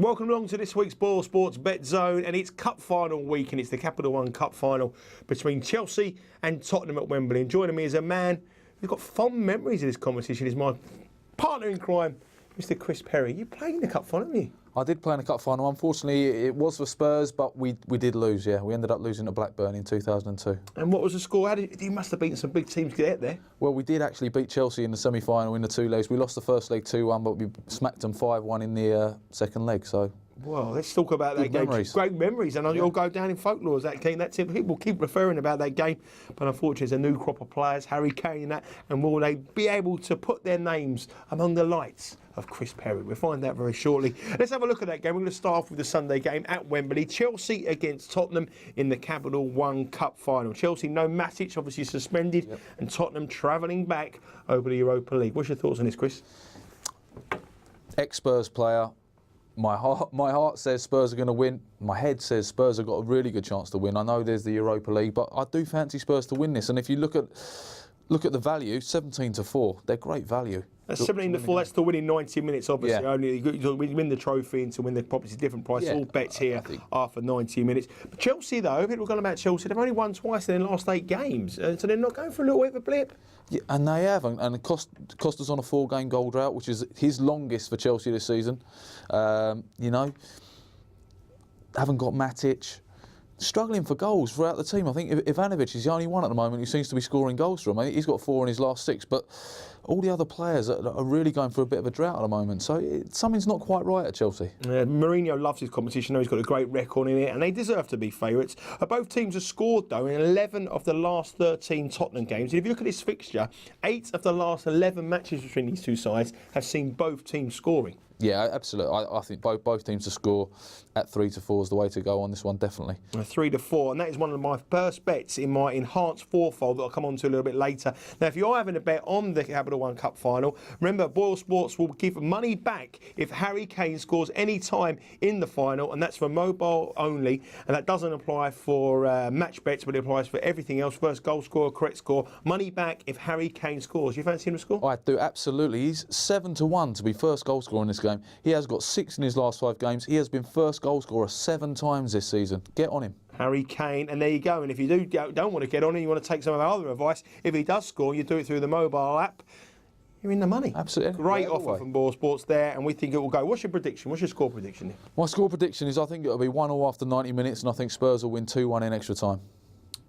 Welcome along to this week's BoyleSports Betzone, and it's cup final week, and it's the Capital One Cup final between Chelsea and Tottenham at Wembley. And joining me is a man who's got fond memories of this competition. Is my partner in crime, Mr. Chris Perry. You played in the cup final, haven't you? I did play in a cup final. Unfortunately, it was for Spurs, but we did lose, yeah. We ended up losing to Blackburn in 2002. And what was the score? You must have beaten some big teams to get there. Well, we did actually beat Chelsea in the semi-final in the two legs. We lost the first leg 2-1, but we smacked them 5-1 in the second leg, so... Well, let's talk about that game. Memories. Great memories, and it'll go down in folklore as that game. People keep referring about that game, but unfortunately, there's a new crop of players, Harry Kane and that, and will they be able to put their names among the lights of Chris Perry? We'll find out very shortly. Let's have a look at that game. We're going to start off with the Sunday game at Wembley. Chelsea against Tottenham in the Capital One Cup final. Chelsea, no Matic, obviously suspended, and Tottenham travelling back over the Europa League. What's your thoughts on this, Chris? Ex-Spurs player. My heart says Spurs are going to win. My head says Spurs have got a really good chance to win. I know there's the Europa League, but I do fancy Spurs to win this. And if you look at the value, 17-4, they're great value. That's 17-4. That's to win in 90 minutes, obviously. Yeah. Only you win the trophy and to win the property, different price. Yeah, all bets here are for 90 minutes. But Chelsea, though, people are going about Chelsea. They've only won twice in their last 8 games, so they're not going for a little bit of a blip. Yeah, and they have, and Costa's on a 4-game goal drought, which is his longest for Chelsea this season. You know, haven't got Matic. Struggling for goals throughout the team. I think Ivanovic is the only one at the moment who seems to be scoring goals for him. He's got 4 in his last 6, but all the other players are really going through a bit of a drought at the moment. So something's not quite right at Chelsea. Mourinho loves his competition. He's got a great record in it, and they deserve to be favourites. Both teams have scored, though, in 11 of the last 13 Tottenham games. And if you look at this fixture, 8 of the last 11 matches between these two sides have seen both teams scoring. Yeah, absolutely. I think both teams to score at 3-4 is the way to go on this one, definitely. 3-4, and that is one of my first bets in my enhanced fourfold that I'll come on to a little bit later. Now, if you're having a bet on the Capital One Cup final, remember, BoyleSports will give money back if Harry Kane scores any time in the final, and that's for mobile only, and that doesn't apply for match bets, but it applies for everything else. First goal scorer, correct score, money back if Harry Kane scores. You fancy him to score? I do, absolutely. He's 7-1 to be first goal scorer in this game. He has got 6 in his last 5 games. He has been first goal scorer 7 times this season. Get on him. Harry Kane, and there you go. And if you don't want to get on him, you want to take some of our other advice, if he does score, you do it through the mobile app, you're in the money. Absolutely. Great offer from BoyleSports there, and we think it will go. What's your prediction? What's your score prediction? My score prediction is I think it'll be 1-1 after 90 minutes, and I think Spurs will win 2-1 in extra time.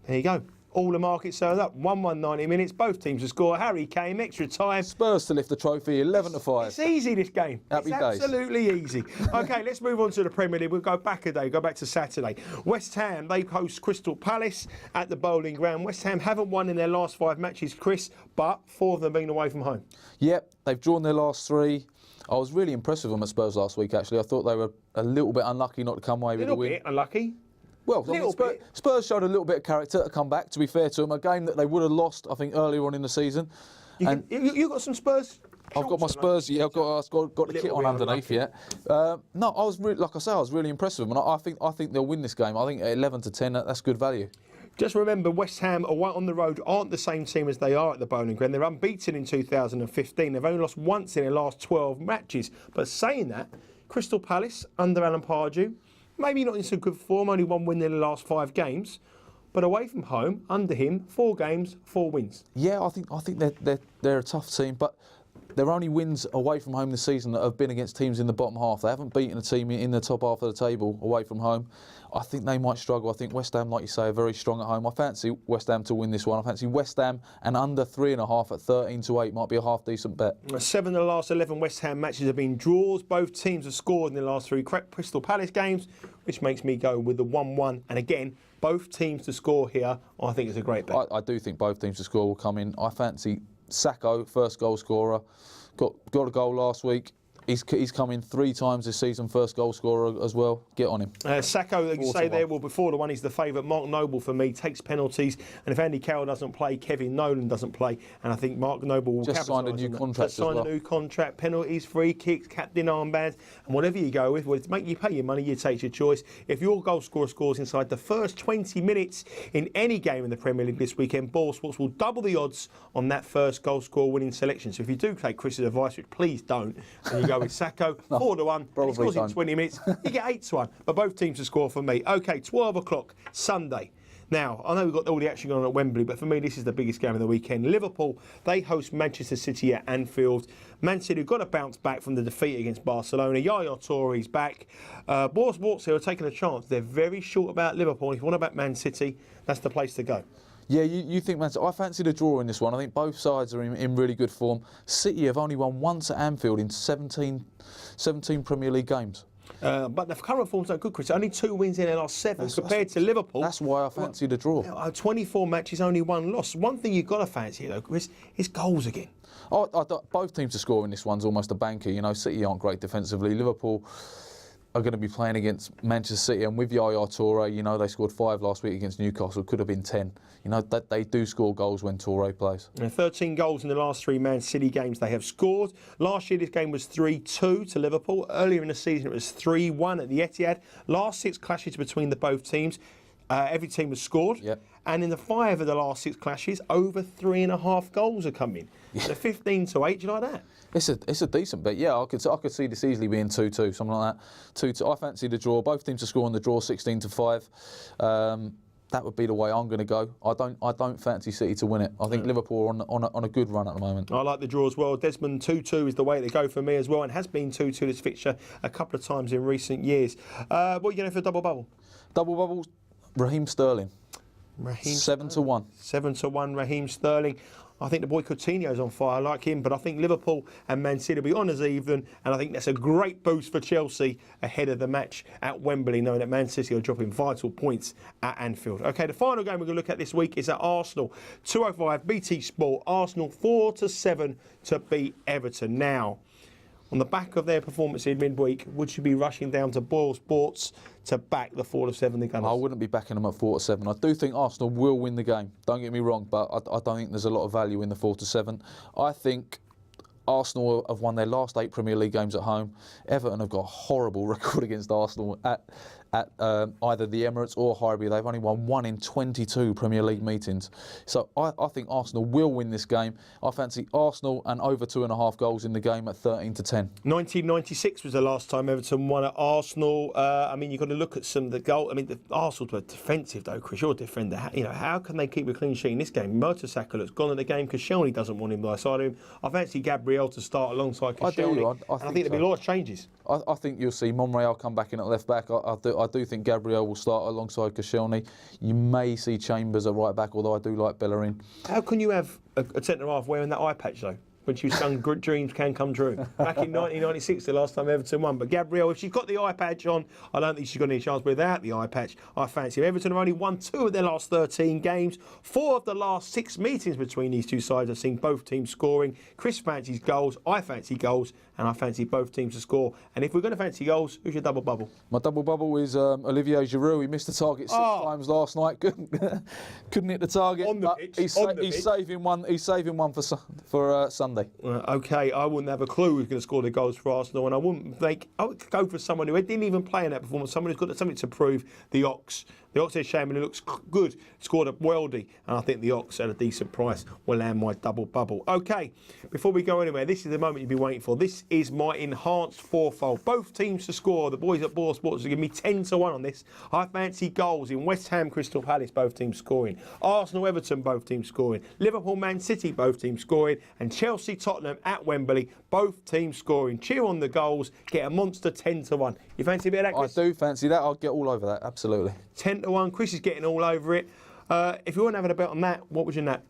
There you go. All the markets sold up. 1-1, 90 minutes. Both teams to score. Harry Kane, extra time. Spurs to lift the trophy, 11-5. It's easy, this game. Happy it's days. Absolutely easy. OK, let's move on to the Premier League. We'll go back a day, go back to Saturday. West Ham, they host Crystal Palace at the Bowling Ground. West Ham haven't won in their last 5 matches, Chris, but 4 of them being away from home. Yep, they've drawn their last 3. I was really impressed with them at Spurs last week, actually. I thought they were a little bit unlucky not to come away with a win. A little bit unlucky. Well, Spurs showed a little bit of character to come back, to be fair to them. A game that they would have lost, I think, earlier on in the season. You got some Spurs? I've got my Spurs, yeah, I've got the kit on underneath, yeah. No, I was really, like I say, I was really impressed with them. And I think they'll win this game. I think at 11-10, that's good value. Just remember, West Ham on the road aren't the same team as they are at the Bowling Ground. They're unbeaten in 2015. They've only lost once in their last 12 matches. But saying that, Crystal Palace, under Alan Pardew, maybe not in so good form, only 1 win in the last 5 games, but away from home, under him, 4 games, 4 wins. Yeah, I think they're a tough team, but their only wins away from home this season that have been against teams in the bottom half. They haven't beaten a team in the top half of the table away from home. I think they might struggle. I think West Ham, like you say, are very strong at home. I fancy West Ham to win this one. I fancy West Ham and under 3.5 at 13-8 might be a half-decent bet. 7 of the last 11 West Ham matches have been draws. Both teams have scored in the last 3 Crystal Palace games, which makes me go with the 1-1. And again, both teams to score here, I think it's a great bet. I do think both teams to score will come in. I fancy Sacco, first goal scorer. Got a goal last week. He's come in 3 times this season, first goal scorer as well. Get on him. Sacco, you say there, well, before the one, he's the favourite. Mark Noble, for me, takes penalties. And if Andy Carroll doesn't play, Kevin Nolan doesn't play. And I think Mark Noble will just signed a new contract as well. Signed a new contract, penalties, free kicks, captain armbands. And whatever you go with, well, to make you pay your money, you take your choice. If your goal scorer scores inside the first 20 minutes in any game in the Premier League this weekend, BoyleSports will double the odds on that first goal scorer winning selection. So if you do take Chris's advice, which please don't, and you go with Sacco. 4-1. He probably scores in don't. 20 minutes. You get 8-1. But both teams to score for me. Okay, 12 o'clock Sunday. Now, I know we've got all the action going on at Wembley, but for me, this is the biggest game of the weekend. Liverpool, they host Manchester City at Anfield. Man City have got to bounce back from the defeat against Barcelona. Yaya Touré's back. BoyleSports here are taking a chance. They're very short about Liverpool. If you want to back Man City, that's the place to go. Yeah, you think Man City? I fancy the draw in this one. I think both sides are in really good form. City have only won once at Anfield in 17 Premier League games. But the current form's not good, Chris. Only 2 wins in their last 7 compared to Liverpool. That's why I fancy the draw. 24 matches, only 1 loss. One thing you've got to fancy, though, Chris, is goals again. Both teams to score in this one's almost a banker. You know, City aren't great defensively. Liverpool are going to be playing against Manchester City, and with Yaya Touré, you know, they scored 5 last week against Newcastle. Could have been 10. You know, they do score goals when Touré plays. 13 goals in the last 3 Man City games they have scored. Last year this game was 3-2 to Liverpool. Earlier in the season it was 3-1 at the Etihad. Last 6 clashes between the both teams, every team has scored. Yep. And in the 5 of the last 6 clashes, over 3.5 goals are coming. So 15-8, do you like that? It's a decent bet. Yeah, I could see this easily being 2-2, something like that. 2-2. I fancy the draw. Both teams to score on the draw, 16-5. That would be the way I'm going to go. I don't fancy City to win it. I think Liverpool are on a good run at the moment. I like the draw as well. Desmond 2-2 is the way to go for me as well, and has been 2-2 this fixture a couple of times in recent years. What are you going for double bubble? Double bubble, Raheem Sterling. 7-1. 7-1, Raheem Sterling. I think the boy Coutinho's on fire. I like him, but I think Liverpool and Man City will be on as even, and I think that's a great boost for Chelsea ahead of the match at Wembley, knowing that Man City are dropping vital points at Anfield. Okay, the final game we're going to look at this week is at Arsenal. 2:05 BT Sport. Arsenal 4-7 to beat Everton. Now, on the back of their performance in midweek, would you be rushing down to BoyleSports to back the 4-7 the Gunners? I wouldn't be backing them at 4-7. I do think Arsenal will win the game. Don't get me wrong, but I don't think there's a lot of value in the 4-7. I think Arsenal have won their last 8 Premier League games at home. Everton have got a horrible record against Arsenal at either the Emirates or Highbury. They've only won 1 in 22 Premier League meetings. So I think Arsenal will win this game. I fancy Arsenal and over 2.5 goals in the game at 13-10. 1996 was the last time Everton won at Arsenal. I mean, you've got to look at some of the goal. I mean, the Arsenal were defensive though, Chris. You're a defender. How can they keep a clean sheet in this game? Mertesacker looks gone in the game because Koscielny doesn't want him by the side of him. I fancy Gabriel to start alongside Koscielny. I think there'll be a lot of changes. I think you'll see Monreal come back in at left back. I do think Gabriel will start alongside Koscielny. You may see Chambers at right back, although I do like Bellerin. How can you have a centre half wearing that eye patch though? When she was sung Dreams Can Come True. Back in 1996, the last time Everton won. But Gabrielle, if she's got the eye patch on, I don't think she's got any chance without the eye patch. I fancy him. Everton have only won 2 of their last 13 games. 4 of the last 6 meetings between these two sides have seen both teams scoring. Chris fancies goals, I fancy goals, and I fancy both teams to score. And if we're going to fancy goals, who's your double bubble? My double bubble is Olivier Giroud. He missed the target 6 times last night. Couldn't hit the target. On the pitch. He's saving one. He's saving one for Sunday. Okay, I wouldn't have a clue who's going to score the goals for Arsenal, and I would go for someone who didn't even play in that performance, someone who's got something to prove. The Ox. The Oxlade-Chamberlain looks good, scored a worldie, and I think the Ox at a decent price will land my double bubble. Okay, before we go anywhere, this is the moment you've been waiting for. This is my enhanced fourfold. Both teams to score. The boys at BoyleSports will give me 10-1 on this. I fancy goals in West Ham, Crystal Palace, both teams scoring. Arsenal, Everton, both teams scoring. Liverpool, Man City, both teams scoring. And Chelsea, Tottenham at Wembley, both teams scoring. Cheer on the goals. Get a monster 10-1. You fancy a bit of that, Chris? I do fancy that. I'll get all over that. Absolutely. 10-1. Chris is getting all over it. If you weren't having a bet on that, what was your nap?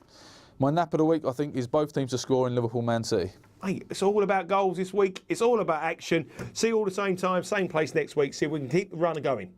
My nap of the week, I think, is both teams to score in Liverpool, Man City. Hey, it's all about goals this week. It's all about action. See you all the same time, same place next week. See if we can keep the run going.